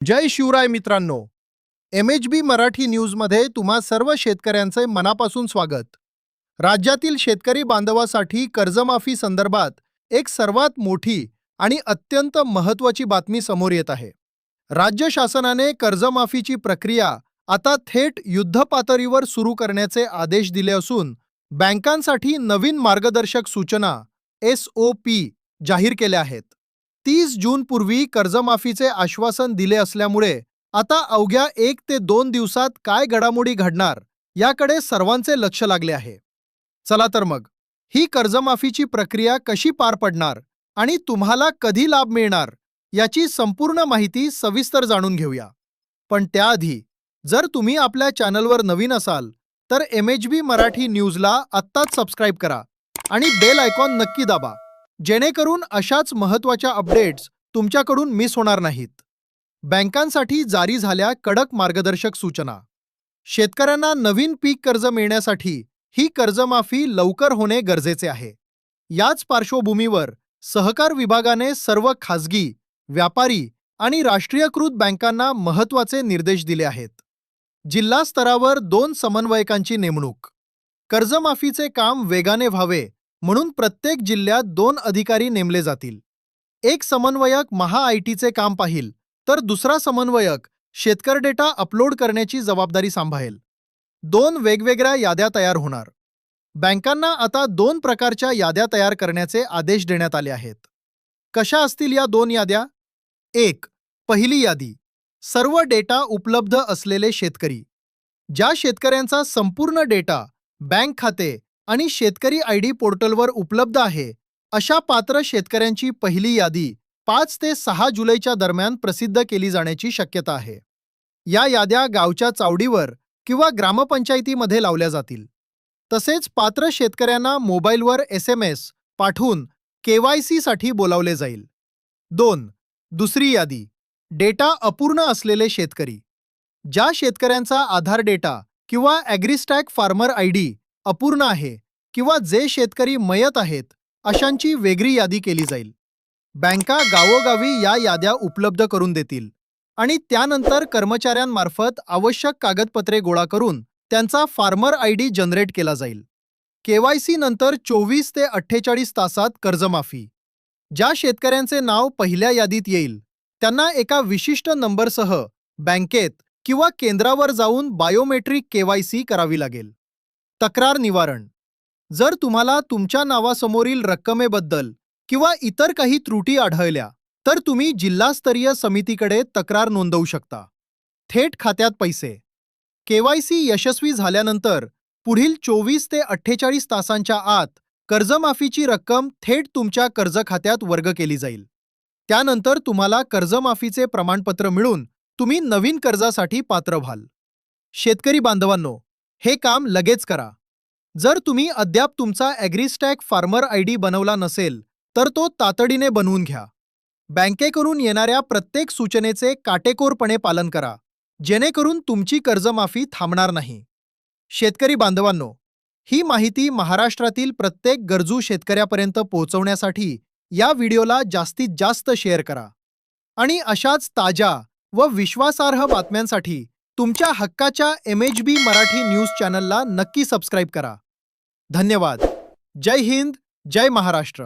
जय शिवराय मित्रांनो. MHB मराठी न्यूजमध्ये तुम्हा सर्व शेतकऱ्यांचे मनापासून स्वागत. राज्यातील शेतकरी बांधवासाठी कर्जमाफी संदर्भात एक सर्वात मोठी आणि अत्यंत महत्त्वाची बातमी समोर येत आहे. राज्य शासनाने कर्जमाफीची प्रक्रिया आता थेट युद्धपातळीवर सुरू करण्याचे आदेश दिले असून बँकांसाठी नवीन मार्गदर्शक सूचना SOP जाहीर केल्या आहेत. 30 जून पूर्वी कर्जमाफीचे आश्वासन दिले असल्यामुळे आता अवघ्या 1 ते 2 दिवसात काय घडामोडी घडणार याकडे सर्वांचे लक्ष लागले आहे. चला तर मग ही कर्जमाफीची प्रक्रिया कशी पार पडणार आणि तुम्हाला कधी लाभ मिळणार याची संपूर्ण माहिती सविस्तर जाणून घेऊया. पण त्याआधी जर तुम्ही आपल्या चॅनलवर नवीन असाल तर MHB मराठी न्यूजला आत्ताच सबस्क्राईब करा आणि बेल आयकॉन नक्की दाबा, जेणेकरून अशाच महत्त्वाच्या अपडेट्स तुमच्याकडून मिस होणार नाहीत. बँकांसाठी जारी झाल्या कडक मार्गदर्शक सूचना. शेतकऱ्यांना नवीन पीक कर्ज मिळण्यासाठी ही कर्जमाफी लवकर होणे गरजेचे आहे. याच पार्श्वभूमीवर सहकार विभागाने सर्व खासगी, व्यापारी आणि राष्ट्रीयकृत बँकांना महत्त्वाचे निर्देश दिले आहेत. जिल्हा स्तरावर 2 समन्वयकांची नेमणूक. कर्जमाफीचे काम वेगाने व्हावे म्हणून प्रत्येक जिल्ह्यात 2 अधिकारी नेमले जातील. एक समन्वयक महा-ITचे काम पाहिल तर दुसरा समन्वयक शेतकरी डेटा अपलोड करण्याची जबाबदारी सांभाळेल. 2 वेगवेगळ्या याद्या तयार होणार. बँकांना आता 2 प्रकारच्या याद्या तयार करण्याचे आदेश देण्यात आले आहेत. कशा असतील या 2 याद्या? 1. पहिली यादी. सर्व डेटा उपलब्ध असलेले शेतकरी. ज्या शेतकऱ्यांचा संपूर्ण डेटा बँक खाते आणि शेतकरी ID पोर्टलवर उपलब्ध आहे अशा पात्र शेतकऱ्यांची पहिली यादी 5 ते 6 जुलैच्या दरम्यान प्रसिद्ध केली जाण्याची शक्यता आहे. या याद्या गावच्या चावडीवर किंवा ग्रामपंचायतीमध्ये लावल्या जातील. तसेच पात्र शेतकऱ्यांना मोबाईलवर SMS पाठवून KYC साठी बोलावले जाईल. 2. दुसरी यादी. डेटा अपूर्ण असलेले शेतकरी. ज्या शेतकऱ्यांचा आधार डेटा किंवा ॲग्रीस्टॅग फार्मर ID अपूर्ण आहे किंवा जे शेतकरी मयत आहेत अशांची वेगळी यादी केली जाईल. बँका गावोगावी या याद्या उपलब्ध करून देतील आणि त्यानंतर कर्मचाऱ्यांमार्फत आवश्यक कागदपत्रे गोळा करून त्यांचा फार्मर ID जनरेट केला जाईल. KYC नंतर 24 ते 48 तासात कर्जमाफी. ज्या शेतकऱ्यांचे नाव पहिल्या यादीत येईल त्यांना एका विशिष्ट नंबरसह बँकेत किंवा केंद्रावर जाऊन बायोमेट्रिक KYC करावी लागेल. तक्रार निवारण. जर तुम्हाला तुमच्या नावासमोरील रक्कमेबद्दल किंवा इतर काही त्रुटी आढळल्या तर तुम्ही जिल्हास्तरीय समितीकडे तक्रार नोंदवू शकता. थेट खात्यात पैसे. KYC यशस्वी झाल्यानंतर पुढील 24 ते 48 तासांच्या आत कर्जमाफीची रक्कम थेट तुमच्या कर्ज खात्यात वर्ग केली जाईल. त्यानंतर तुम्हाला कर्जमाफीचे प्रमाणपत्र मिळून तुम्ही नवीन कर्जासाठी पात्र व्हाल. शेतकरी बांधवांनो, हे काम लगेच करा. जर तुम्ही अद्याप तुमचा ॲग्रीस्टॅग फार्मर ID बनवला नसेल तर तो तातडीने बनवून घ्या. बँकेकडून येणाऱ्या प्रत्येक सूचनेचे काटेकोरपणे पालन करा, जेणेकरून तुमची कर्जमाफी थांबणार नाही. शेतकरी बांधवांनो, ही माहिती महाराष्ट्रातील प्रत्येक गरजू शेतकऱ्यापर्यंत पोहोचवण्यासाठी या व्हिडिओला जास्तीत जास्त शेअर करा. आणि अशाच ताज्या व विश्वासार्ह बातम्यांसाठी तुमच्या हक्काच्या MHB मराठी न्यूज चॅनलला नक्की सबस्क्राईब करा. धन्यवाद. जय हिंद, जय महाराष्ट्र.